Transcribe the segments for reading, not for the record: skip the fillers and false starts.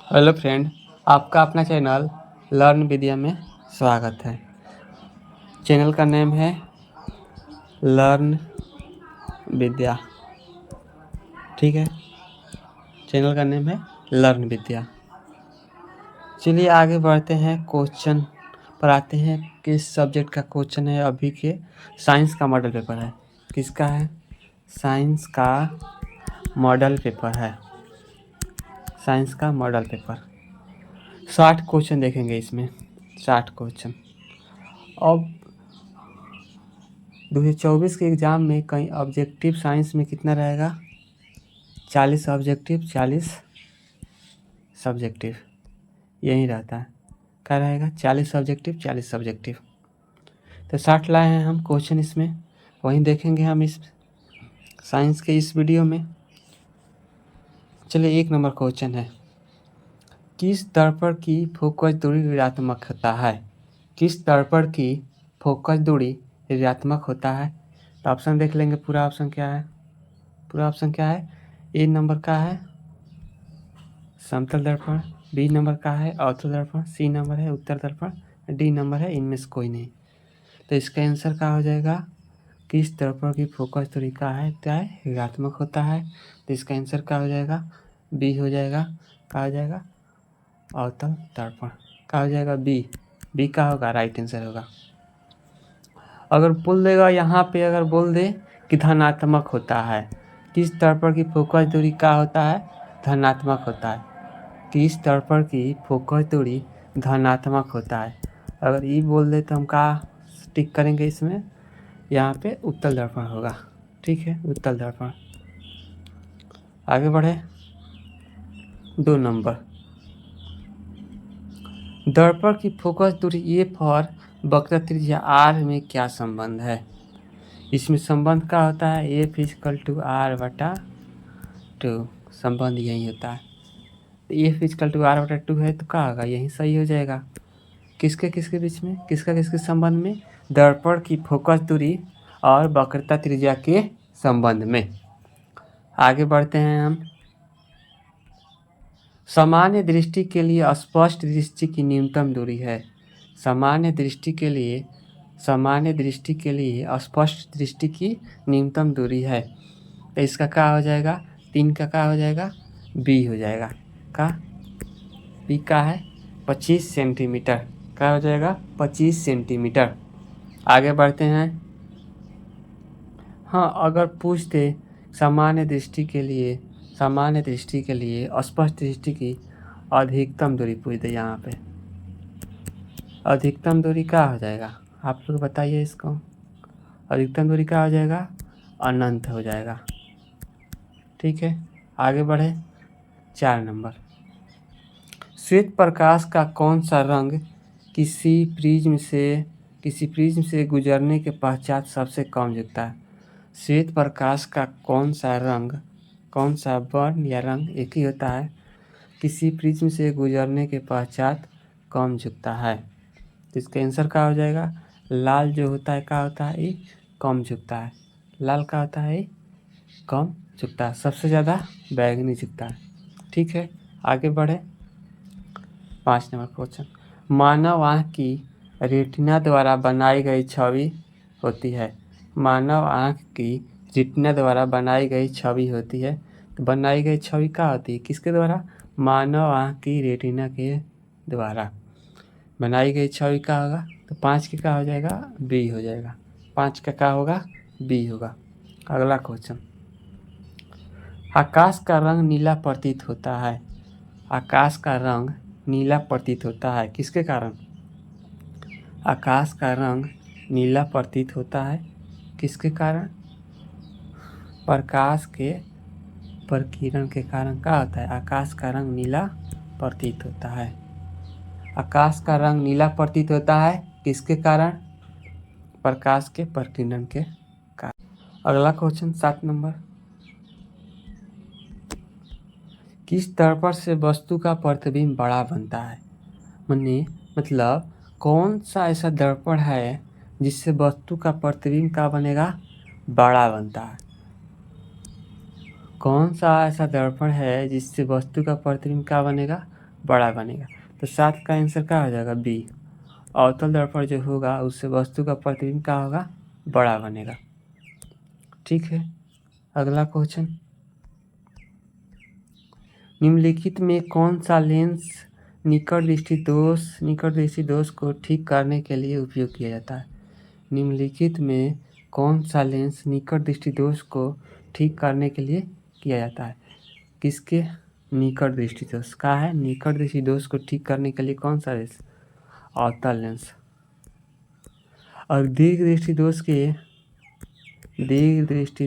Hello friend, आपका अपना channel learn विद्या में स्वागत है। चैनल का नेम है लर्न विद्या। ठीक है, चैनल का नेम है लर्न विद्या। चलिए आगे बढ़ते हैं, क्वेश्चन पर आते हैं। किस सब्जेक्ट का क्वेश्चन है अभी के? साइंस का मॉडल पेपर है। किसका है? साइंस का मॉडल पेपर है। साइंस का मॉडल पेपर 60 क्वेश्चन देखेंगे इसमें, 60 क्वेश्चन। अब 2024 के एग्ज़ाम में कहीं ऑब्जेक्टिव साइंस में कितना रहेगा? 40 ऑब्जेक्टिव 40 सब्जेक्टिव, यही रहता है। क्या रहेगा? 40 ऑब्जेक्टिव 40 सब्जेक्टिव। तो 60 लाए हैं हम क्वेश्चन इसमें, वहीं देखेंगे हम इस साइंस के इस वीडियो में। चलिए 1 नंबर क्वेश्चन है, किस दर्पण की फोकस दूरी ऋणात्मक होता है? किस दर्पण की फोकस दूरी ऋणात्मक होता है? तो ऑप्शन देख लेंगे। पूरा ऑप्शन क्या है? पूरा ऑप्शन क्या है? ए नंबर का है समतल दर्पण, बी नंबर का है अवतल दर्पण, सी नंबर है उत्तर दर्पण, डी नंबर है इनमें से कोई नहीं। तो इसका आंसर क्या हो जाएगा? किस दर्पण की फोकस दूरी का है क्या है? ऋणात्मक होता है। तो इसका आंसर क्या हो जाएगा? बी हो जाएगा। क्या हो जाएगा? अवतल दर्पण। क्या हो जाएगा? बी। बी का होगा, राइट आंसर होगा। अगर बोल देगा यहाँ पे, अगर बोल दे कि धनात्मक होता है, किस दर्पण की फोकस दूरी क्या होता है? धनात्मक होता है। किस दर्पण की फोकस दूरी धनात्मक होता है? अगर ये बोल दे तो हम क्या टिक करेंगे इसमें? यहाँ पे उत्तल दर्पण होगा। ठीक है, उत्तल दर्पण। आगे बढ़े, 2 नंबर, दर्पण की फोकस दूरी ए पर वक्र त्रिज्या आर में क्या संबंध है? इसमें संबंध क्या होता है? एफ इक्वल टू आर बटा 2, संबंध यही होता है। एफ इक्वल टू आर बटा 2 है तो क्या होगा? यही सही हो जाएगा। किसके किसके बीच में? किसका किसके संबंध में? दर्पण की फोकस दूरी और वक्रता त्रिज्या के संबंध में। आगे बढ़ते हैं हम। सामान्य दृष्टि के लिए स्पष्ट दृष्टि की न्यूनतम दूरी है। सामान्य दृष्टि के लिए स्पष्ट दृष्टि की न्यूनतम दूरी है। तो इसका क्या हो जाएगा? 3 का क्या हो जाएगा? बी हो जाएगा। का बी का है 25 सेंटीमीटर। क्या हो जाएगा? 25 सेंटीमीटर। आगे बढ़ते हैं। हाँ, अगर पूछ दे सामान्य दृष्टि के लिए स्पष्ट दृष्टि की अधिकतम दूरी पूछ दे, यहाँ पे अधिकतम दूरी क्या हो जाएगा? आप लोग बताइए इसको। अधिकतम दूरी क्या हो जाएगा? अनंत हो जाएगा। ठीक है, आगे बढ़े। 4 नंबर, श्वेत प्रकाश का कौन सा रंग किसी प्रिज्म से गुजरने के पश्चात सबसे कम झुकता है? श्वेत प्रकाश का कौन सा वर्ण या रंग एक ही होता है, किसी प्रिज्म से गुजरने के पश्चात कम झुकता है? तो इसका आंसर क्या हो जाएगा? लाल जो होता है क्या होता है? ये कम झुकता है। लाल का होता है? ये कम झुकता है। सबसे ज़्यादा बैंगनी झुकता है। ठीक है, आगे बढ़े। 5 नंबर क्वेश्चन, मानव आँख की रेटिना द्वारा बनाई गई छवि होती है। मानव आँख की रेटिना द्वारा बनाई गई छवि होती है। तो बनाई गई छवि क्या होती है? किसके द्वारा? मानव आँख की रेटिना के द्वारा बनाई गई छवि क्या होगा? तो 5 के क्या हो जाएगा? बी हो जाएगा। 5 का क्या होगा? बी होगा। अगला क्वेश्चन, आकाश का रंग नीला प्रतीत होता है। आकाश का रंग नीला प्रतीत होता है किसके कारण? आकाश का रंग नीला प्रतीत होता है किसके कारण? प्रकाश के प्रकीर्णन के कारण क्या होता है? आकाश का रंग नीला प्रतीत होता है। आकाश का रंग नीला प्रतीत होता है किसके कारण? प्रकाश के प्रकीर्णन के कारण। अगला क्वेश्चन 7 नंबर, किस दर्पण से वस्तु का प्रतिबिंब बड़ा बनता है? मतलब कौन सा ऐसा दर्पण है जिससे वस्तु का प्रतिबिंब क्या बनेगा? बड़ा बनता है। कौन सा ऐसा दर्पण है जिससे वस्तु का प्रतिबिंब क्या बनेगा? बड़ा बनेगा। तो 7 का आंसर क्या हो जाएगा? बी। अवतल दर्पण जो होगा उससे वस्तु का प्रतिबिंब क्या होगा? बड़ा बनेगा। ठीक है, अगला क्वेश्चन, निम्नलिखित में कौन सा लेंस निकट दृष्टि दोष को ठीक करने के लिए उपयोग किया जाता है? निम्नलिखित में कौन सा लेंस निकट दृष्टि दोष को ठीक करने के लिए किया जाता है? किसके निकट दृष्टि दोष का है? निकट दृष्टि दोष को ठीक करने के लिए कौन सा लेंस? अवतल लेंस। और दीर्घ दृष्टि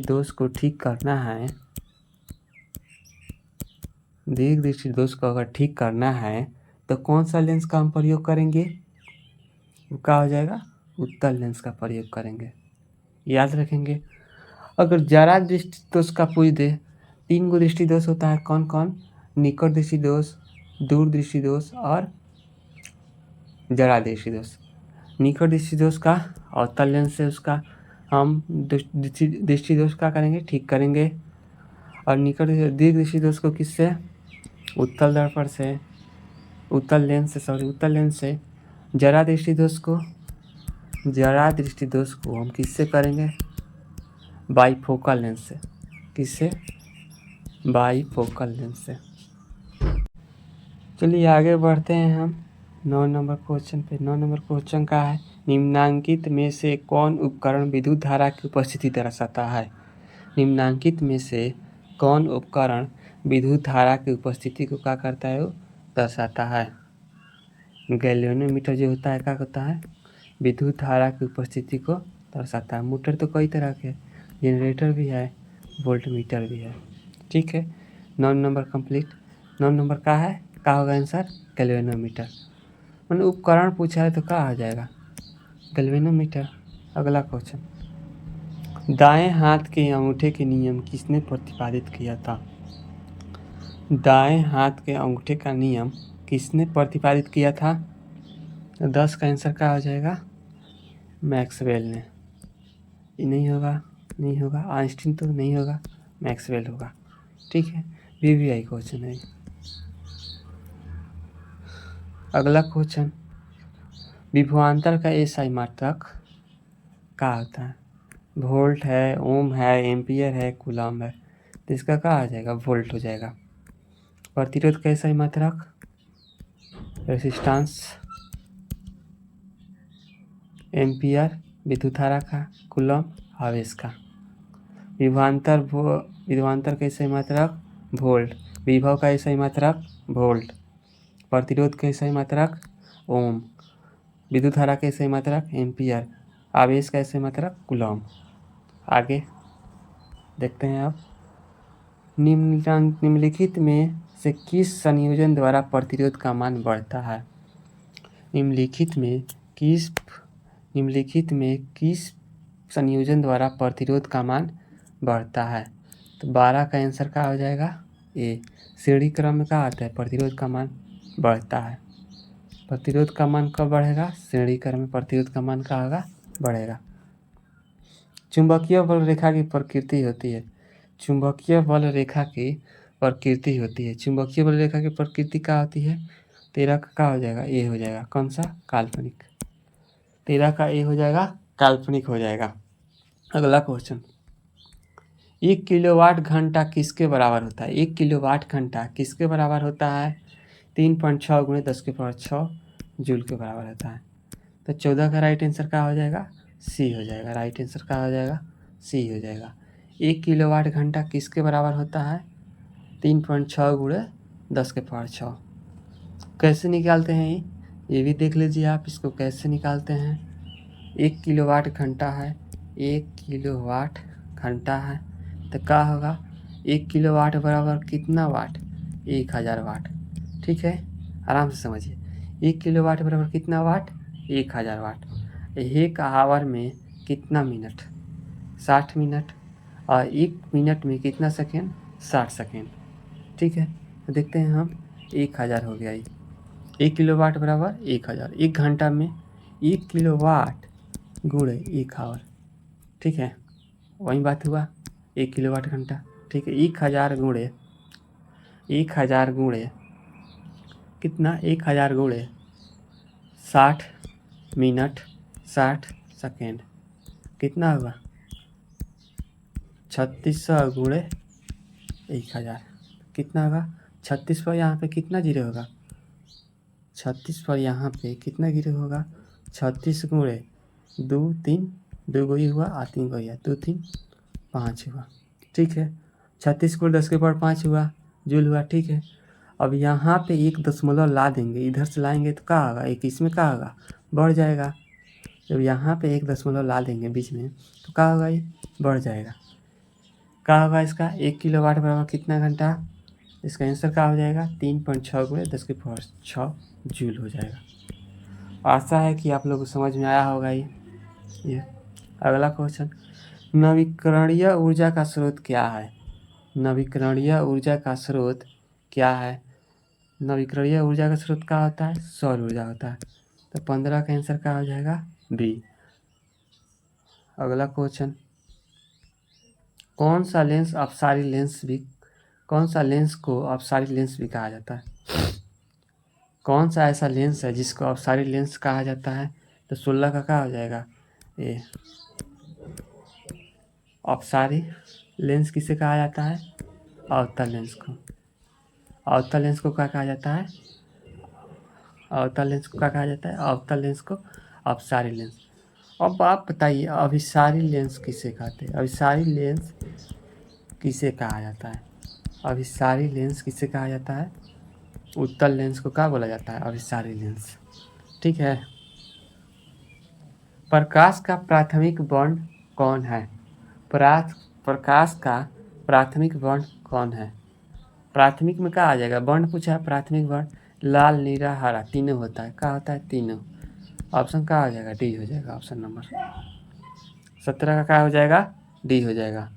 दोष को ठीक करना है, दीर्घ दृष्टि दोष को अगर ठीक करना है तो कौन सा लेंस का हम प्रयोग करेंगे? वो क्या हो जाएगा? उत्तल लेंस का प्रयोग करेंगे। याद रखेंगे। अगर जरा दृष्टि दोष का पूछ दे, 3 गो दृष्टि दोष होता है, कौन कौन? निकट दृष्टि दोष, दूर दृष्टि दोष और जरा दृष्टि दोष। निकट दृष्टि दोष का अवतल लेंस से उसका हम दृष्टि दोष का करेंगे, ठीक करेंगे। और निकट दीर्घ दृष्टि दोष को किससे? उत्तल दर्पण से, उत्तल लेंस से। जरा दृष्टि दोष को हम किससे करेंगे? बाईफोकल लेंस से। किससे? बाईफोकल लेंस से। चलिए आगे बढ़ते हैं हम 9 नंबर क्वेश्चन पे। 9 नंबर क्वेश्चन का है, निम्नांकित में से कौन उपकरण विद्युत धारा की उपस्थिति दर्शाता है? निम्नांकित में से कौन उपकरण विद्युत धारा की उपस्थिति को क्या करता है? वो दर्शाता है। गैल्वेनोमीटर जो होता है क्या होता है? विद्युत धारा की उपस्थिति को दर्शाता है। मीटर तो कई तरह के, जनरेटर भी है, वोल्टमीटर भी है। ठीक है, 9 नंबर कंप्लीट। 9 नंबर का है, क्या होगा आंसर? गैल्वेनोमीटर। मैंने उपकरण पूछा है तो क्या आ जाएगा? गैल्वेनोमीटर। अगला क्वेश्चन, दाएं हाथ के अंगूठे के नियम किसने प्रतिपादित किया था? दाएं हाथ के अंगूठे का नियम किसने प्रतिपादित किया था? 10 का आंसर क्या हो जाएगा? मैक्सवेल ने। ये नहीं होगा, आइंस्टीन तो नहीं होगा, मैक्सवेल होगा। ठीक है, VVI क्वेश्चन है। अगला क्वेश्चन, विभवांतर का SI मात्रक क्या होता है? वोल्ट है, ओम है, एम्पियर है, कूलम है। तो इसका क्या आ जाएगा? वोल्ट हो जाएगा। प्रतिरोध का SI मात्रक, रेसिस्टेंस, एम्पियर विद्युत धारा का, कूलम आवेश का। विभवांतर का SI मात्रक वोल्ट, विभव का SI मात्रक वोल्ट, प्रतिरोध का SI मात्रक ओम, विद्युत धारा का SI मात्रक एम्पियर, आवेश का SI मात्रक कूलम। आगे देखते हैं अब, निम्नलिखित में से किस संयोजन द्वारा प्रतिरोध का मान बढ़ता है? निम्नलिखित में किस संयोजन द्वारा प्रतिरोध का मान बढ़ता है? तो 12 का आंसर क्या हो जाएगा? ए। श्रेणी क्रम में क्या आता है? प्रतिरोध का मान बढ़ता है। प्रतिरोध का मान कब बढ़ेगा? श्रेणी क्रम में प्रतिरोध का मान क्या होगा? बढ़ेगा। चुंबकीय बल रेखा की प्रकृति होती है। चुंबकीय बल रेखा की प्रकृति होती है। चुंबकीय बल रेखा की प्रकृति क्या होती है? 13 का क्या हो जाएगा? ए हो जाएगा। कौन सा? काल्पनिक। 13 का ए हो जाएगा, काल्पनिक हो जाएगा। अगला क्वेश्चन, 1 किलोवाट घंटा किसके बराबर होता है? 1 किलोवाट घंटा किसके बराबर होता है? 3.6 गुणे 10⁶ जूल के बराबर होता है। तो 14 का राइट आंसर क्या हो जाएगा? सी हो जाएगा। राइट आंसर क्या हो जाएगा? सी हो जाएगा। 1 किलोवाट घंटा किसके बराबर होता है? 3.6 गुणे 10⁶। कैसे निकालते हैं ये भी देख लीजिए आप, इसको कैसे निकालते हैं। 1 किलोवाट घंटा है, 1 किलोवाट घंटा है तो क्या होगा? 1 किलोवाट बराबर कितना वाट? 1000 वाट। ठीक है, आराम से समझिए। 1 किलोवाट बराबर कितना वाट? 1000 वाट। 1 आवर में कितना मिनट? 60 मिनट। और 1 मिनट में कितना सेकेंड? 60 सेकेंड। ठीक है, तो देखते हैं हम, 1000 हो गया। 1 किलोवाट बराबर 1000। 1 घंटा में 1 किलोवाट गुणे 1 आवर। ठीक है, वही बात हुआ, 1 किलोवाट घंटा। ठीक है, 1000 गुणे कितना 1000 गुणे 60 मिनट 60 सेकेंड कितना होगा 3600 गुणे 1000 कितना होगा 36 पर यहाँ पे कितना जीरो होगा 36 पर यहाँ पे कितना जीरो होगा 36 गुणे 2 3 2 गोई हुआ 3 गोई है 2 3 5 हुआ। ठीक है 36 गुणे 10 के पावर 5 हुआ जूल हुआ। ठीक है अब यहाँ पे 1 दशमलव ला देंगे, इधर से लाएंगे तो क्या होगा 21 में क्या होगा बढ़ जाएगा। जब यहाँ पे 1 दशमलव ला देंगे बीच में तो क्या होगा ये बढ़ जाएगा। क्या होगा इसका 1 किलोवाट बराबर कितना घंटा, इसका आंसर क्या हो जाएगा 3.6 गुणे 10 के पावर 6 जूल हो जाएगा। आशा है कि आप लोगों को समझ में आया होगा ये। अगला क्वेश्चन, नवीकरणीय ऊर्जा का स्रोत क्या है। नवीकरणीय ऊर्जा का स्रोत क्या है। नवीकरणीय ऊर्जा का स्रोत क्या होता है सौर ऊर्जा होता है। तो 15 का आंसर क्या हो जाएगा बी। अगला क्वेश्चन, कौन सा लेंस को अपसारी लेंस भी कहा जाता है। कौन सा ऐसा लेंस है जिसको अपसारी लेंस कहा जाता है। तो 16 का क्या हो जाएगा ए। अपसारी लेंस किसे कहा जाता है अवतल लेंस को। अवतल लेंस को क्या कहा जाता है अवतल लेंस को क्या कहा जाता है अवतल लेंस को अपसारी लेंस। अब आप बताइए अभिसारी लेंस किसे कहते हैं। अभिसारी लेंस किसे कहा जाता है। अभिसारी लेंस किसे कहा जाता है उत्तल लेंस को क्या बोला जाता है अभिसारी लेंस। ठीक है प्रकाश का प्राथमिक वर्ण कौन है। प्रकाश का प्राथमिक वर्ण कौन है। प्राथमिक में क्या आ जाएगा वर्ण पूछा है प्राथमिक वर्ण लाल नीला हरा तीनों होता है। क्या होता है तीनों। ऑप्शन क्या हो जाएगा डी हो जाएगा। ऑप्शन नंबर 17 का क्या हो जाएगा डी हो जाएगा।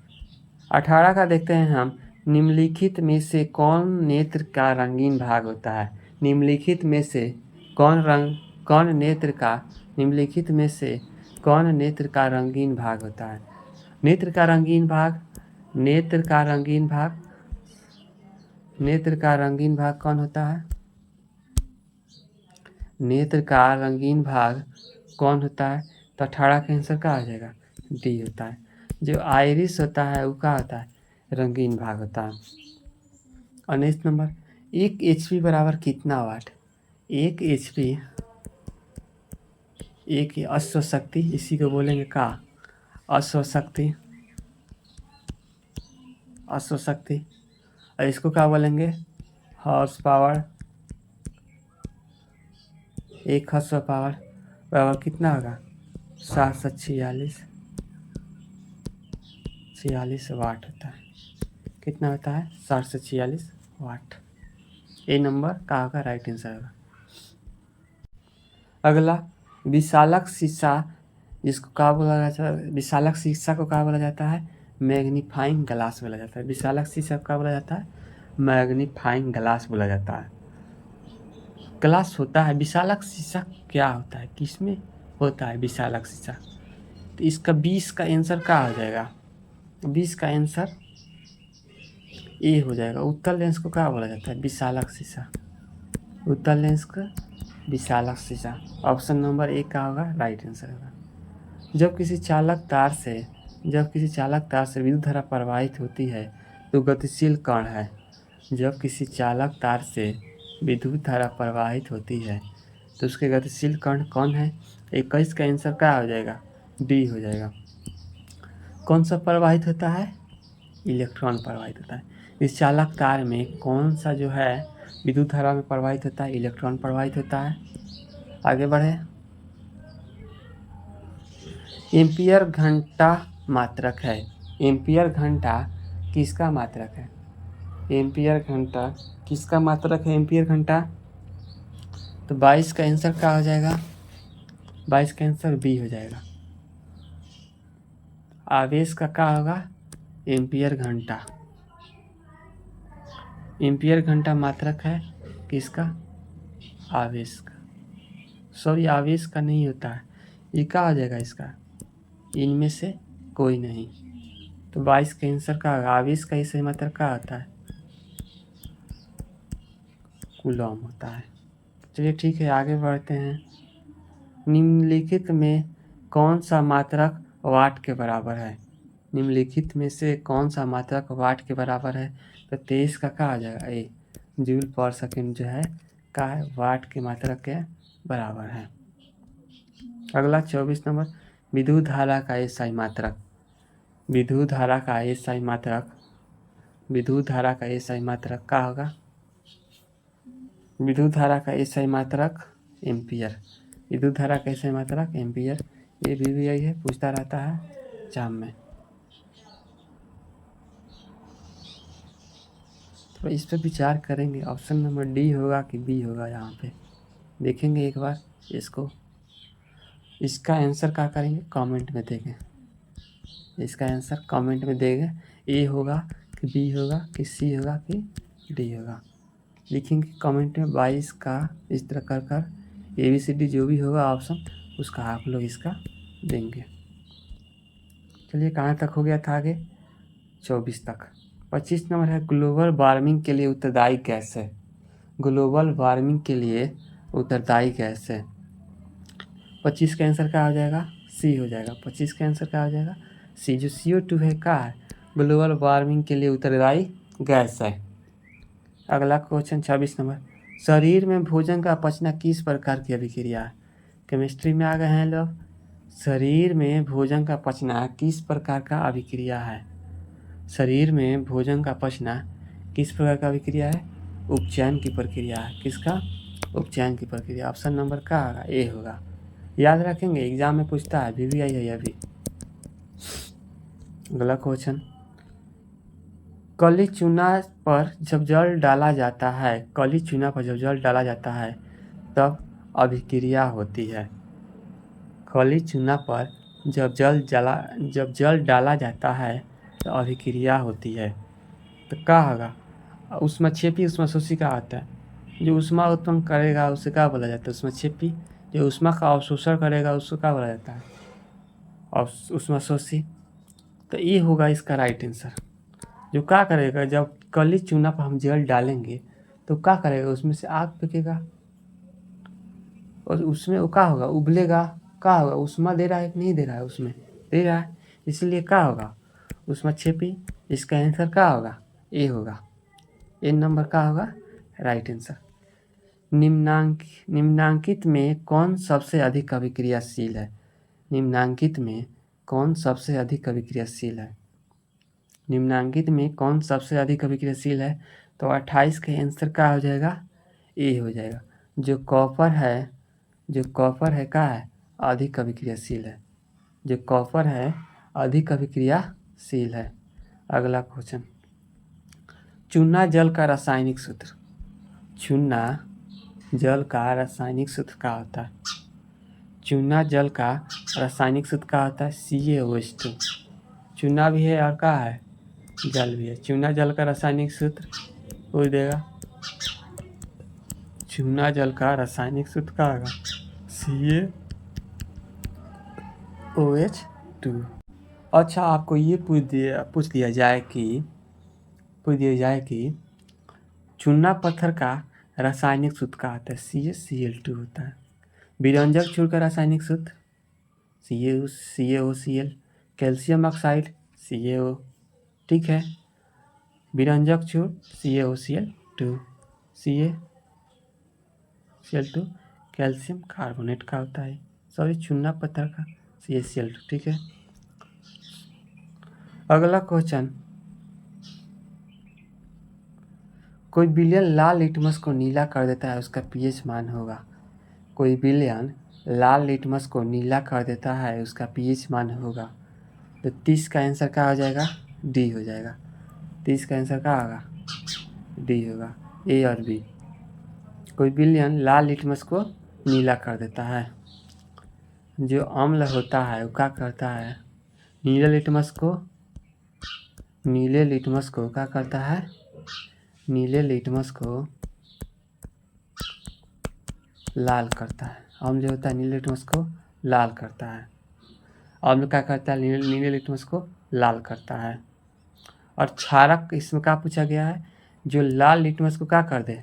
18 का देखते हैं हम, निम्नलिखित में से कौन नेत्र का रंगीन भाग होता है। निम्नलिखित में से कौन नेत्र का निम्नलिखित में से कौन नेत्र का रंगीन भाग होता है। नेत्र का रंगीन भाग कौन होता है। नेत्र का रंगीन भाग कौन होता है। तो 18 का आंसर क्या हो जाएगा डी होता है। जो आइरिस होता है वो क्या होता है रंगीन भाग होता है। 19 नंबर, 1 HP बराबर कितना वाट। 1 HP एक अश्व शक्ति इसी को बोलेंगे का अश्व शक्ति और इसको क्या बोलेंगे हॉर्स पावर। 1 हॉर्स पावर बराबर कितना होगा 746 वाट होता है। कितना होता है 746 वाट। ए नंबर का होगा राइट आंसर होगा। अगला, विशालक शीशा जिसको क्या बोला जाता है विशालक शीशा को क्या बोला जाता है मैग्नीफाइंग ग्लास बोला जाता है। विशालक शीशा को क्या बोला जाता है मैग्नीफाइंग ग्लास बोला जाता है। ग्लास होता है विशालक शीशा क्या होता है किसमें होता है विशालक शीशा। तो इसका 20 का आंसर क्या हो जाएगा 20 का आंसर ए हो जाएगा। उत्तल लेंस को क्या बोला जाता है विशालक शीशा। उत्तल लेंस को विशालक शीशा। ऑप्शन नंबर 1 का होगा राइट आंसर होगा। जब किसी चालक तार से विद्युत धारा प्रवाहित होती है तो गतिशील कण है। जब किसी चालक तार से विद्युत धारा प्रवाहित होती है तो उसके गतिशील कण कौन है। 21 का आंसर क्या हो जाएगा डी हो जाएगा। कौन सा प्रवाहित होता है इलेक्ट्रॉन प्रवाहित होता है। इस चालक तार में कौन सा जो है विद्युत धारा में प्रवाहित होता है इलेक्ट्रॉन प्रवाहित होता है। आगे बढ़े, एम्पियर घंटा मात्रक है। एम्पियर घंटा किसका मात्रक है। एम्पियर घंटा किसका मात्रक है एम्पियर घंटा। तो 22 का आंसर क्या हो जाएगा 22 का आंसर बी हो जाएगा। आवेश का क्या होगा एम्पियर घंटा। एम्पियर घंटा मात्रक है किसका आवेश का। सॉरी आवेश का नहीं होता है ये क्या हो जाएगा इसका इनमें से कोई नहीं। तो 22 का आंसर क्या होगा आवेश का ही सही मात्रक क्या होता है कूलम होता है। चलिए ठीक है, आगे बढ़ते हैं। निम्नलिखित में कौन सा मात्रक वाट के बराबर है? निम्नलिखित में से कौन सा मात्रक वाट के बराबर है? तो 23 का क्या आ जाएगा? ए जूल पर सेकंड जो है का है वाट की मात्रक के बराबर है। अगला 24 नंबर, विद्युत धारा का एसआई मात्रक। विद्युत धारा का एसआई मात्रक, विद्युत धारा का एसआई मात्रक क्या होगा? विद्युत धारा का एसआई मात्रक एम्पियर। विद्युत धारा का एसआई मात्रक एम्पियर। ये भी यही है, पूछता रहता है एग्जाम में। तो इस पर विचार करेंगे, ऑप्शन नंबर डी होगा कि बी होगा, यहाँ पे देखेंगे एक बार इसको। इसका आंसर क्या करेंगे कमेंट में देंगे, इसका आंसर कमेंट में देंगे। ए होगा कि बी होगा कि सी होगा कि डी होगा, लिखेंगे कमेंट में 22 का। इस तरह कर कर ABCD जो भी होगा ऑप्शन उसका आप लोग इसका देंगे। चलिए कहाँ तक हो गया था आगे? 24 तक। 25 नंबर है, ग्लोबल वार्मिंग के लिए उत्तरदायी गैस है। ग्लोबल वार्मिंग के लिए उत्तरदायी गैस है। 25 का आंसर क्या हो जाएगा? सी हो जाएगा। 25 का आंसर क्या हो जाएगा? सी। जो CO2 है क्या है? ग्लोबल वार्मिंग के लिए उत्तरदायी गैस है। अगला क्वेश्चन 26 नंबर, शरीर में भोजन का पचना किस प्रकार की अभिक्रिया है? केमिस्ट्री में आ गए हैं लोग। शरीर में भोजन का पचना किस प्रकार का अभिक्रिया है? शरीर में भोजन का पचना किस प्रकार का अभिक्रिया है? उपचयन की प्रक्रिया है। किसका? उपचयन की प्रक्रिया। ऑप्शन नंबर क्या होगा? ए होगा। याद रखेंगे, एग्जाम में पूछता है, VVI है अभी। अगला क्वेश्चन, कली चूना पर जब जल डाला जाता है, कली चूना पर जब जल डाला जाता है तब अभिक्रिया होती है। कली चूना पर जब जल डाला जाता है तो अभिक्रिया होती है। तो क्या होगा? ऊष्माक्षेपी ऊष्माशोषी का आता है। जो ऊष्मा उत्पन्न करेगा उसे क्या बोला जाता है? ऊष्माक्षेपी। जो ऊष्मा का अवशोषण करेगा उसको क्या बोला जाता है? और ऊष्माशोषी। तो ये होगा इसका राइट आंसर। जो क्या करेगा, जब कली चूना पर हम जल डालेंगे तो क्या करेगा? उसमें से आग फेंकेगा और उसमें वो क्या होगा? उबलेगा। क्या होगा? ऊष्मा दे रहा है कि नहीं दे रहा है? उसमें दे रहा है, इसलिए क्या होगा? ऊष्माक्षेपी। इसका आंसर क्या होगा? ए होगा। ए नंबर का होगा राइट आंसर। निम्नांकित में कौन सबसे अधिक अभिक्रियाशील है? निम्नांकित में कौन सबसे अधिक अभिक्रियाशील है? निम्नांकित में कौन सबसे अधिक अभिक्रियाशील है? तो 28 का आंसर क्या हो जाएगा? ए हो जाएगा। जो कॉपर है क्या है? अधिक अभिक्रियाशील है। जो कॉपर है अधिक अभिक्रियाशील है। अगला क्वेश्चन, चूना जल का रासायनिक सूत्र। चूना जल का रासायनिक सूत्र क्या होता है? चूना जल का रासायनिक सूत्र क्या होता है? CaOH2। चूना भी है और क्या है? जल भी है। चूना जल का रासायनिक सूत्र पूछ देगा। चूना जल का रासायनिक सूत्र क्या होगा? CaOH2। अच्छा, आपको ये पूछ दिया जाए कि चूना पत्थर का रासायनिक सूत्र क्या होता है? CaCl2 होता है। विरंजक चूड़ का रासायनिक सूत्र CaOCl। कैल्शियम ऑक्साइड CaO, ठीक है। विरंजक चूड़ CaOCl2। CaCl2 कैल्शियम कार्बोनेट का होता है। सॉरी, चूना पत्थर का CaCl2, ठीक है। अगला क्वेश्चन, कोई विलयन लाल लिटमस को नीला कर देता है, उसका pH मान होगा। कोई विलयन लाल लिटमस को नीला कर देता है, उसका pH मान होगा। तो 30 का आंसर क्या हो जाएगा? डी हो जाएगा। 30 का आंसर क्या होगा? डी होगा। ए और बी। कोई विलयन लाल लिटमस को नीला कर देता है। जो अम्ल होता है वो क्या करता है? नीले लिटमस को क्या करता है? नीले लिटमस को लाल करता है। अम्ल जो होता है नीले लिटमस को लाल करता है। अम्ल क्या करता है? नीले लिटमस को लाल करता है। और क्षारक इसमें क्या पूछा गया है? जो लाल लिटमस को क्या कर दे?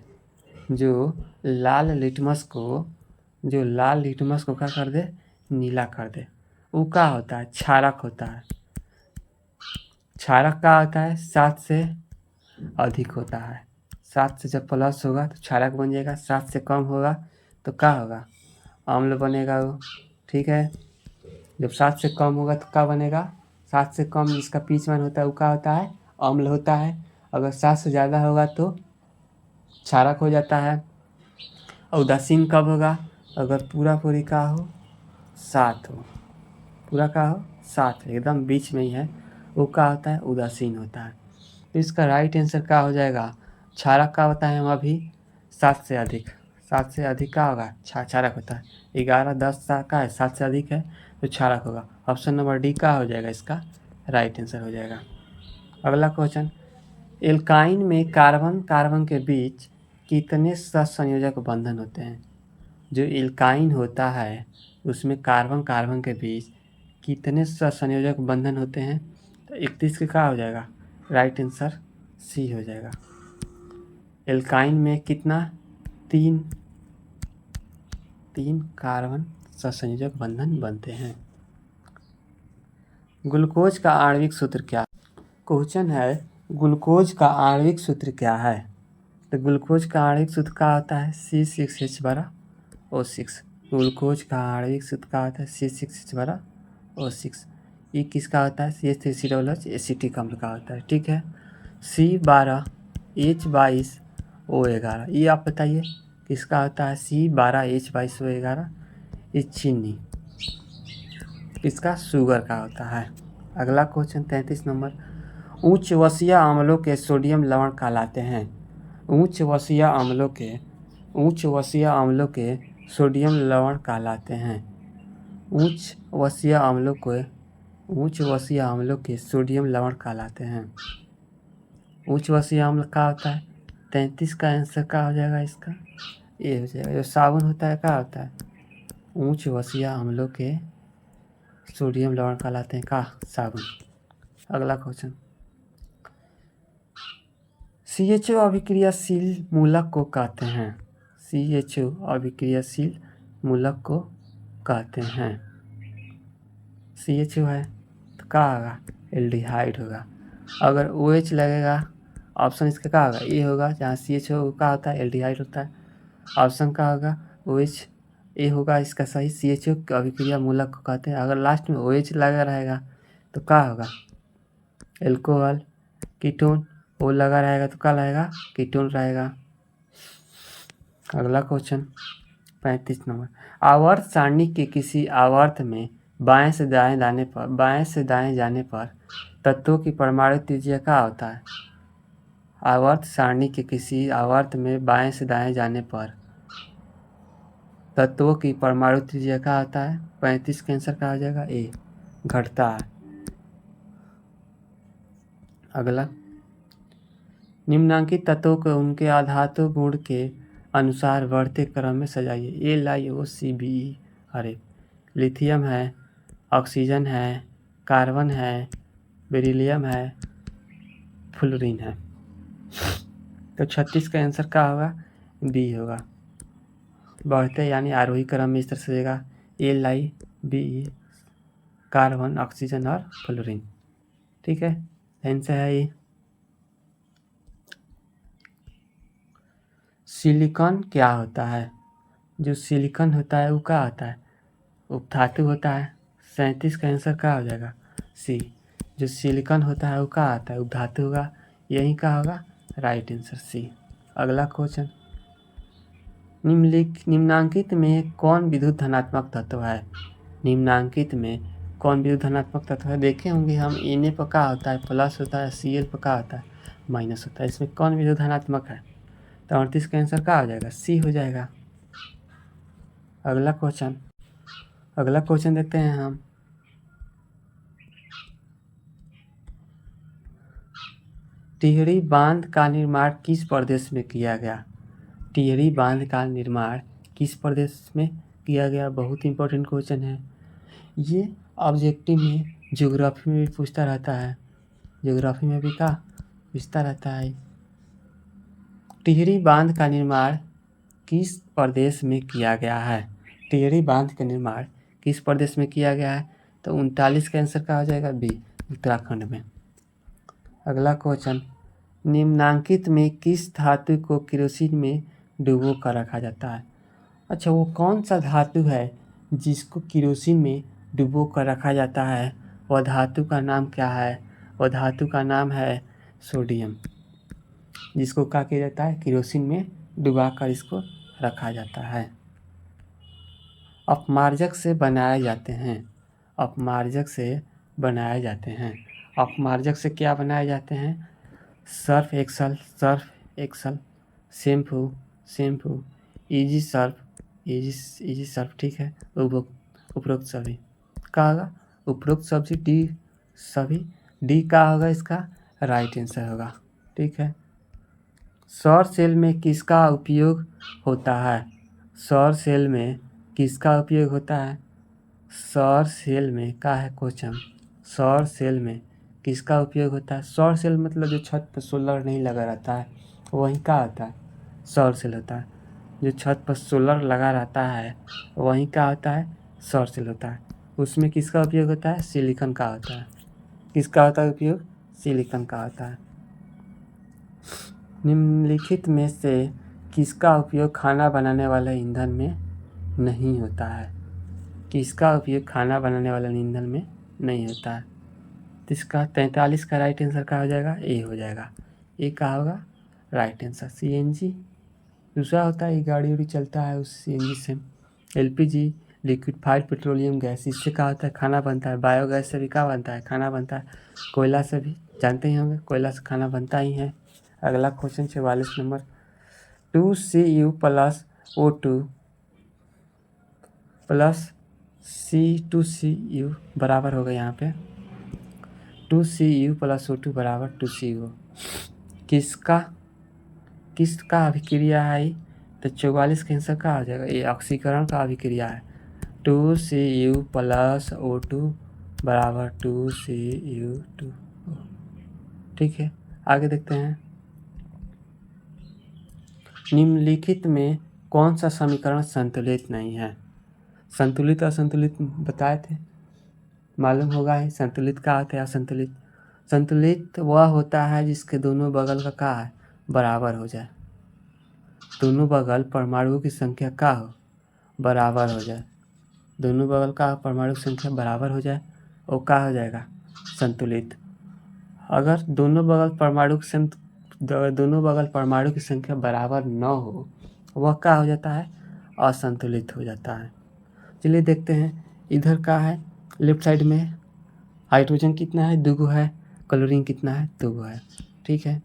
जो लाल लिटमस को क्या कर दे, नीला कर दे, वो क्या होता है, क्षारक होता है। क्षारक क्या होता है, 7 से अधिक होता है। 7 से जब प्लस होगा तो क्षारक बन जाएगा, 7 से कम होगा तो क्या होगा, अम्ल बनेगा वो। ठीक है, जब 7 से कम होगा तो क्या बनेगा, 7 से कम जिसका पीच मान होता है वो क्या होता है, अम्ल होता है। अगर 7 से ज़्यादा होगा तो क्षारक हो जाता है। और उदासीन कब होगा, अगर पूरा पूरी का हो 7 हो, पूरा का हो 7 एकदम बीच में ही है, वो क्या होता है, उदासीन होता है। तो इसका राइट आंसर क्या हो जाएगा, क्षारक का होता है हम अभी 7 से अधिक। 7 से अधिक का होगा क्षारक होता है। 11 10 का है, 7 से अधिक है तो क्षारक होगा। ऑप्शन नंबर डी का हो जाएगा, इसका राइट आंसर हो जाएगा। अगला क्वेश्चन, एल्काइन में कार्बन कार्बन के बीच कितने सहसंयोजक बंधन होते हैं। जो एल्काइन होता है उसमें कार्बन कार्बन के बीच कितने सहसंयोजक बंधन होते हैं, तो 31 का क्या हो जाएगा, राइट आंसर सी हो जाएगा। एल्काइन में कितना, 3 कार्बन सहसंयोजक बंधन बनते हैं। ग्लूकोज का आणविक सूत्र क्या, क्वेश्चन है ग्लूकोज का आणविक सूत्र क्या है। तो ग्लूकोज का आणविक सूत्र क्या होता है, C6H12O6। ग्लूकोज का आणविक सूत्र क्या होता है, C6H12O6। ये किसका होता है, CH3COOH एसिटिक अम्ल का होता है। ठीक है, C12H22O11, ये आप बताइए किसका होता है, C12H22O11, ये चीनी किसका, शुगर का होता है। अगला क्वेश्चन 33 नंबर, उच्च वसीय अम्लों के सोडियम लवण कहलाते हैं। उच्च वसीय अम्लों के सोडियम लवण कहलाते हैं। उच्च वसीय अम्लों के सोडियम लवण कहलाते हैं। उच्च वसीय अम्ल क्या होता है, 33 का आंसर क्या हो जाएगा इसका, ये हो जाएगा। जो साबुन होता है क्या होता है, उच्च वसीय अम्लों के सोडियम लवण कहलाते हैं का, साबुन। अगला क्वेश्चन, CHO अभिक्रियाशील मूलक को कहते हैं। CHO अभिक्रियाशील मूलक को कहते हैं। CHO है तो क्या होगा, एल्डिहाइड होगा। अगर OH लगेगा, ऑप्शन इसका क्या होगा, ए होगा, जहाँ CHO का होता है एल्डिहाइड होता है। ऑप्शन का होगा OH, ए होगा इसका सही। CHO अभिक्रिया मूलक को कहते हैं। अगर लास्ट में OH लगा रहेगा तो क्या होगा, एल्कोहल, कीटोन, वो लगा रहेगा तो क्या रहेगा, कीटोन रहेगा। अगला क्वेश्चन 35 नंबर, आवर्त सारणी के किसी आवर्त में बाएं से दाएं जाने पर तत्वों की परमाणु त्रिज्या क्या होता है। आवर्त सारणी के किसी आवर्त में बाएं से दाएं जाने पर तत्वों की परमाणु त्रिज्या क्या होता है, 35 का आंसर क्या हो जाएगा, ए, घटता है। अगला, निम्नांकित तत्वों को उनके आधातु गुण के अनुसार बढ़ते क्रम में सजाइए। LiOCbe, अरे लिथियम है, ऑक्सीजन है, कार्बन है, बेरिलियम है, फ्लोरीन है। तो 36 का आंसर क्या होगा, बी होगा। बढ़ते यानी आरोही क्रम में इस तरह सजेगा, LiBe, कार्बन, ऑक्सीजन और फ्लोरीन। ठीक है, आंसर है ये। सिलिकॉन क्या होता है, जो सिलिकॉन होता है वो क्या होता है, उपधातु होता है। 37 का आंसर क्या हो जाएगा, सी। जो सिलिकॉन होता है वो क्या आता है, उपधातु होगा, यही क्या होगा, राइट आंसर सी। अगला क्वेश्चन, निम्नांकित में कौन विद्युत धनात्मक तत्व है। निम्नांकित में कौन विद्युत धनात्मक तत्व है, देखे होंगे हम, Na पर क्या होता है, प्लस होता है, Cl पर क्या होता है, माइनस होता है। इसमें कौन विद्युत धनात्मक है, तो 38 का आंसर क्या हो जाएगा, सी हो जाएगा। अगला क्वेश्चन देखते हैं हम, टिहरी बांध का निर्माण किस प्रदेश में किया गया। टिहरी बांध का निर्माण किस प्रदेश में किया गया, बहुत इंपॉर्टेंट क्वेश्चन है ये। ऑब्जेक्टिव में ज्योग्राफी में भी पूछता रहता है, ज्योग्राफी में भी क्या पूछता रहता है। टिहरी बांध का निर्माण किस प्रदेश में किया गया है? टिहरी बांध का निर्माण किस प्रदेश में किया गया है? तो 39 का आंसर क्या हो जाएगा? बी, उत्तराखंड में। अगला क्वेश्चन, निम्नांकित में किस धातु को केरोसिन में डुबो कर रखा जाता है? अच्छा, वो कौन सा धातु है जिसको केरोसिन में डुबो कर रखा जाता है? वह धातु का नाम क्या है? वह धातु का नाम है सोडियम, जिसको क्या किया जाता है? केरोसिन में डुबा कर इसको रखा जाता है। अपमार्जक से बनाए जाते हैं। अपमार्जक से बनाए जाते हैं। अपमार्जक से क्या बनाए जाते हैं? Surf Excel, Surf Excel, shampoo, shampoo, easy Surf, easy Surf, ठीक है। उपरोक्त सभी का होगा, उपरोक्त सभी डी, सभी डी का होगा, इसका राइट आंसर होगा, ठीक है। सौर सेल में किसका उपयोग होता है? सौर सेल में किसका उपयोग होता है? सौर सेल में क्या है क्वेश्चन? सौर सेल में किसका उपयोग होता है? सौर सेल मतलब जो छत पर सोलर नहीं लगा रहता है वही क्या होता है? सौर सेल होता है। जो छत पर सोलर लगा रहता है वही क्या होता है? सौर सेल होता है। उसमें किसका उपयोग होता है? सिलिकॉन का होता है। किसका होता है उपयोग? सिलिकॉन का होता है। निम्नलिखित में से किसका उपयोग खाना बनाने वाले ईंधन में नहीं होता है? किसका उपयोग खाना बनाने वाले ईंधन में नहीं होता है? तो इसका 43 का राइट आंसर क्या हो जाएगा? ए हो जाएगा। ए क्या होगा? Right answer. सीएनजी दूसरा होता है, ये गाड़ी उड़ी चलता है उस सीएनजी से। एलपीजी, लिक्विफाइड पेट्रोलियम गैस, इससे क्या होता है? खाना बनता है। बायोगैस से भी क्या बनता है? खाना बनता है। कोयला से भी जानते ही होंगे, कोयला से खाना बनता ही है। अगला question 44 number, 2Cu plus O2 plus C2Cu बराबर होगा यहाँ पे 2Cu प्लस O2 बराबर 2Cu। किसका अभिक्रिया है? तो 44 का आंसर क्या हो जाएगा? ये ऑक्सीकरण का अभिक्रिया है। 2Cu प्लस O2 बराबर 2Cu2। ठीक है, आगे देखते हैं। निम्नलिखित में कौन सा समीकरण संतुलित नहीं है? संतुलित और असंतुलित बताए थे, मालूम होगा ही। संतुलित क्या होता है? असंतुलित। संतुलित वह होता है जिसके दोनों बगल का क्या है? बराबर हो जाए। दोनों बगल परमाणुओं की संख्या क्या हो? बराबर हो जाए। दोनों बगल का परमाणु संख्या बराबर हो जाए वो क्या हो जाएगा? संतुलित। अगर दोनों बगल परमाणु की संख्या बराबर न हो वह क्या हो जाता है? असंतुलित हो जाता है। चलिए देखते हैं, इधर का है लेफ्ट साइड में हाइड्रोजन कितना है? 2 है। क्लोरीन कितना है? 2 है। ठीक है,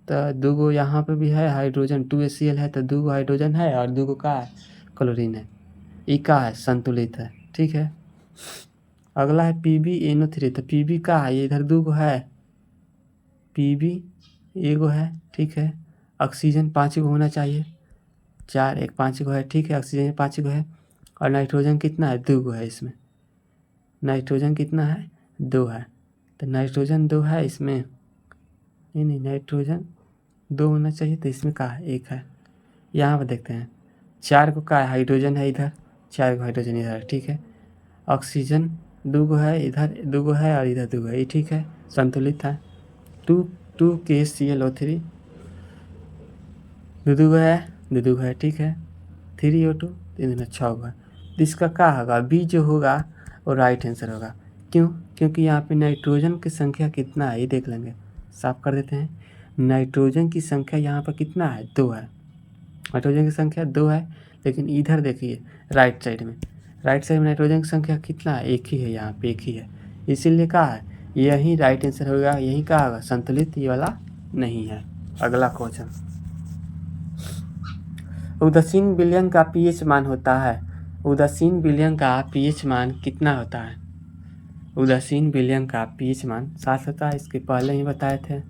तो 2 यहाँ पे भी है हाइड्रोजन, 2HCl है, तो 2 हाइड्रोजन है और 2 का है क्लोरीन है। ई का है? संतुलित है। ठीक है, अगला है PbNO3, तो Pb का है? ये इधर 2 है, Pb 1 है। ठीक है, ऑक्सीजन 5 होना चाहिए, 4 1 5 है। ठीक है, ऑक्सीजन 5 है और नाइट्रोजन कितना है? 2 है। इसमें नाइट्रोजन कितना है? 2 है, तो नाइट्रोजन 2 है इसमें। नहीं, नाइट्रोजन 2 होना चाहिए, तो इसमें क्या है? 1 है। यहाँ पर देखते हैं 4 को क्या है? हाइड्रोजन है इधर, 4 को हाइड्रोजन इधर है। ठीक है, ऑक्सीजन 2 है, इधर 2 है और इधर 2 है। ये ठीक है, संतुलित है। 2KClO3 2 है, 2 है। ठीक है, 3O2 3 6 है। तो इसका क्या होगा? बी जो होगा वो राइट आंसर होगा। क्यों? क्योंकि यहाँ पे नाइट्रोजन की संख्या कितना है ये देख लेंगे, साफ कर देते हैं। नाइट्रोजन की संख्या यहाँ पर कितना है? 2 है। नाइट्रोजन की संख्या 2 है, लेकिन इधर देखिए राइट साइड में नाइट्रोजन की संख्या कितना है? 1 ही है, यहाँ पे 1 ही है। इसीलिए क्या है? यही राइट आंसर होगा, यही क्या होगा? संतुलित, ये वाला नहीं है। अगला क्वेश्चन, उदासीन विलयन का pH मान होता है। उदासीन विलयन का pH मान कितना होता है? उदासीन विलयन का pH मान 7 होता है, इसके पहले ही बताए थे।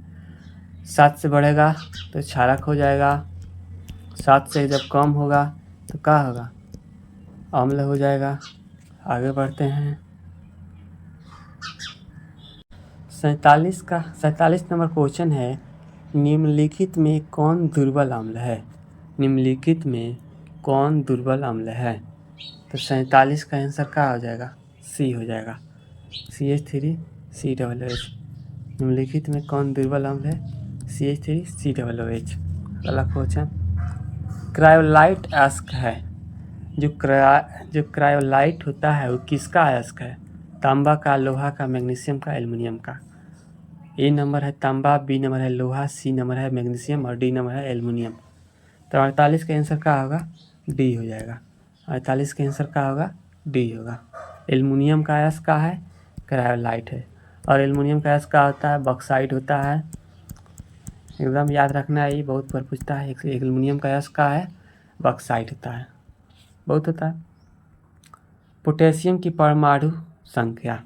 7 से बढ़ेगा तो क्षारक हो जाएगा, 7 से जब कम होगा तो क्या होगा? अम्ल हो जाएगा। आगे बढ़ते हैं, 47 नंबर क्वेश्चन है, निम्नलिखित में कौन दुर्बल अम्ल है? निम्नलिखित में कौन दुर्बल अम्ल है? तो 47 का आंसर क्या हो जाएगा? सी हो जाएगा, CH3COOH। निम्नलिखित में कौन दुर्बल अम्ल है? CH3COOH। अगला क्वेश्चन, क्रायोलाइट अयस्क है। जो क्रायोलाइट होता है वो किसका अयस्क है? तांबा का, लोहा का, मैग्नीशियम का, एल्युमिनियम का। ए नंबर है तांबा, बी नंबर है लोहा, सी नंबर है मैग्नीशियम और डी नंबर है एल्युमिनियम। तो 48 का आंसर क्या होगा? डी हो जाएगा। 48 का आंसर क्या होगा? डी होगा। एल्युमिनियम का अयस्क क्या है? क्रायोलाइट है। और एल्युमिनियम का अयस्क क्या होता है? बॉक्साइट होता है। एकदम याद रखना है, ये बहुत बार पूछता है। एल्युमिनियम का अयस्क क्या है? बॉक्साइट होता है, बहुत होता है। पोटेशियम की परमाणु संख्या,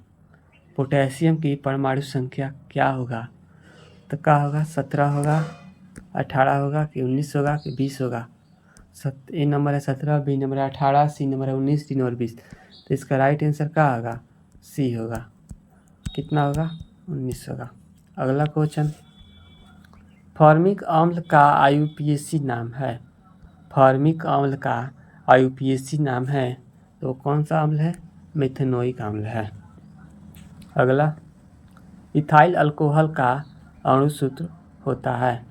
पोटेशियम की परमाणु संख्या क्या होगा? तो क्या होगा? 17 होगा, 18 होगा कि 19 होगा कि 20 होगा? ए नंबर है 17, बी नंबर है 18, सी नंबर है 19, डी नंबर 20। तो इसका राइट आंसर क्या होगा? सी होगा। कितना होगा? 19 होगा। अगला क्वेश्चन, फॉर्मिक अम्ल का IUPAC नाम है। फॉर्मिक अम्ल का IUPAC नाम है तो कौन सा अम्ल है? मेथेनोइक अम्ल है। अगला, इथाइल अल्कोहल का अणुसूत्र होता है।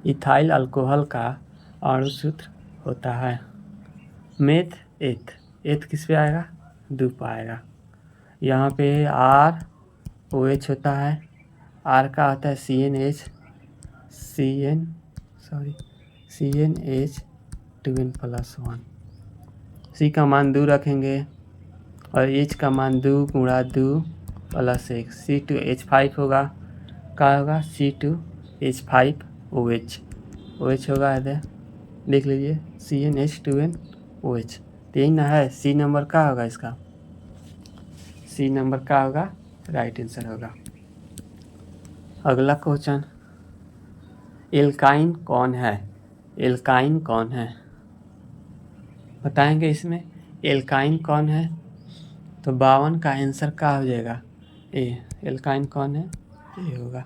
इथाइल अल्कोहल का अणुसूत्र होता है मेथ एथ। एथ किस पे आएगा? दो पे आएगा। यहाँ पे ROH होता है। R का होता है CnH2n+1। C का मान 2 रखेंगे और H का मान 2 गुणा 2 + 1, C2H5 होगा। क्या होगा? C2H5OH। OH होगा, इधर देख लीजिए, CnH2nOH। तो यही ना है, सी नंबर क्या होगा इसका? सी नंबर क्या होगा? राइट आंसर होगा। अगला क्वेश्चन, एल्काइन कौन है? एल्काइन कौन है बताएंगे इसमें। एल्काइन कौन है? तो 52 का आंसर क्या हो जाएगा? ए। एल्काइन कौन है? ए होगा।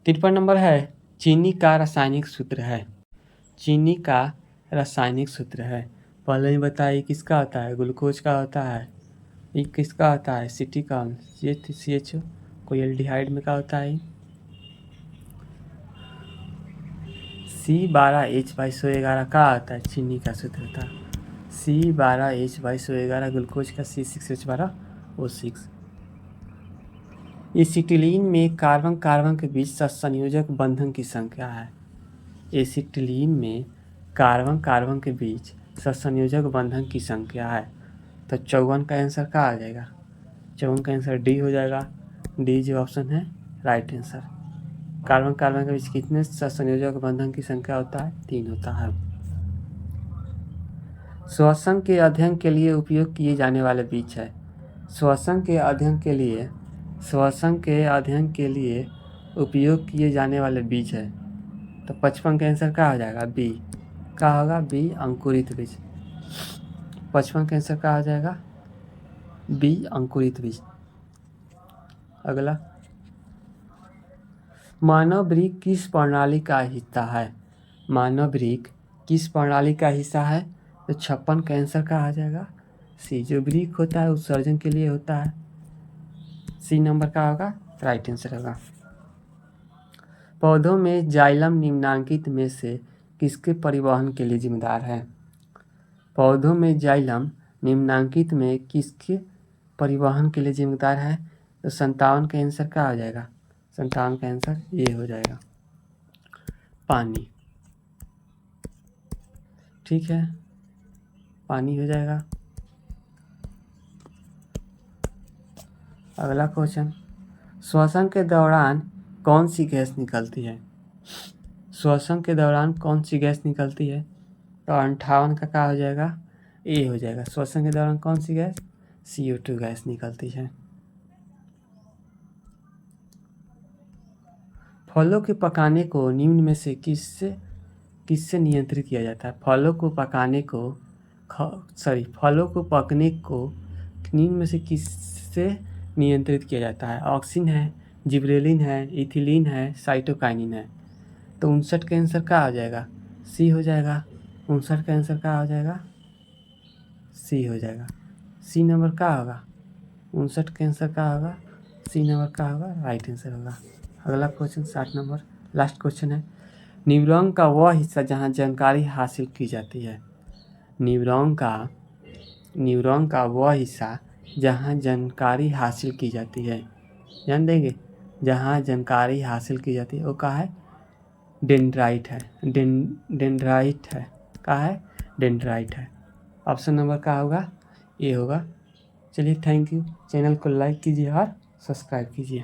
तिरपन नंबर है, चीनी का रासायनिक सूत्र है। चीनी का रासायनिक सूत्र है। पहले ही बताइए किसका होता है? ग्लूकोज का होता है। ये किसका होता है? सिटी का, CH कोई एल्डिहाइड में का होता है? C12H/111 का आता है, चीनी का सूत्र होता है C12H/111। ग्लूकोज का C6H12O6। एसिटिलीन में कार्बन कार्बन के बीच सहसंयोजक बंधन की संख्या है। एसिटिलीन में कार्बन कार्बन के बीच सहसंयोजक बंधन की संख्या है। तो 54 का आंसर क्या आ जाएगा? 54 का आंसर डी हो जाएगा। डी जो ऑप्शन है राइट आंसर। कार्बन कार्बन के बीच कितने सहसंयोजक बंधन की संख्या होता है? 3 होता है। श्वसन के अध्ययन के लिए उपयोग किए जाने वाले बीज है। श्वसन के अध्ययन के लिए उपयोग किए जाने वाले बीज है। तो 55 का आंसर क्या हो जाएगा? बी। क्या होगा? बी, अंकुरित बीज। 55 का आंसर क्या हो जाएगा? बी, अंकुरित बीज। अगला, मानव वृक्क किस प्रणाली का हिस्सा है? मानव वृक्क किस प्रणाली का हिस्सा है? तो 56 का आंसर क्या आ जाएगा? सी। जो वृक्क होता है उत्सर्जन के लिए होता है। सी नंबर का होगा राइट आंसर होगा। पौधों में जाइलम निम्नलिखित में से किसके परिवहन के लिए जिम्मेदार है? पौधों में जाइलम निम्नलिखित में किसके परिवहन के लिए जिम्मेदार है? तो 57 का आंसर क्या हो जाएगा? 57 का आंसर ये हो जाएगा, पानी। ठीक है, पानी हो जाएगा। अगला क्वेश्चन, श्वसन के दौरान कौन सी गैस निकलती है? श्वसन के दौरान कौन सी गैस निकलती है? तो 58 का क्या हो जाएगा? ए हो जाएगा। श्वसन के दौरान कौन सी गैस? CO2 गैस निकलती है। फलों के पकाने को निम्न में से किससे नियंत्रित किया जाता है? फलों को पकने को निम्न में से किससे नियंत्रित किया जाता है? ऑक्सीजन है, जिब्रेलिन है, इथिलीन है, साइटोकाइनिन है। तो 59 का आंसर क्या हो जाएगा? सी हो जाएगा। 59 का आंसर क्या हो जाएगा? सी हो जाएगा। सी नंबर क्या होगा? 59 का आंसर क्या होगा? सी नंबर क्या होगा? राइट आंसर होगा। अगला क्वेश्चन 60 नंबर लास्ट क्वेश्चन है। न्यूरॉन का वह हिस्सा जहाँ जानकारी हासिल की जाती है। न्यूरॉन का वह हिस्सा जहाँ जानकारी हासिल की जाती है, ध्यान देंगे, जहाँ जानकारी हासिल की जाती है वो क्या है? डेंड्राइट है। डेंड्राइट है। क्या है? डेंड्राइट है। ऑप्शन नंबर क्या होगा? ए होगा। चलिए थैंक यू। चैनल को लाइक कीजिए और सब्सक्राइब कीजिए।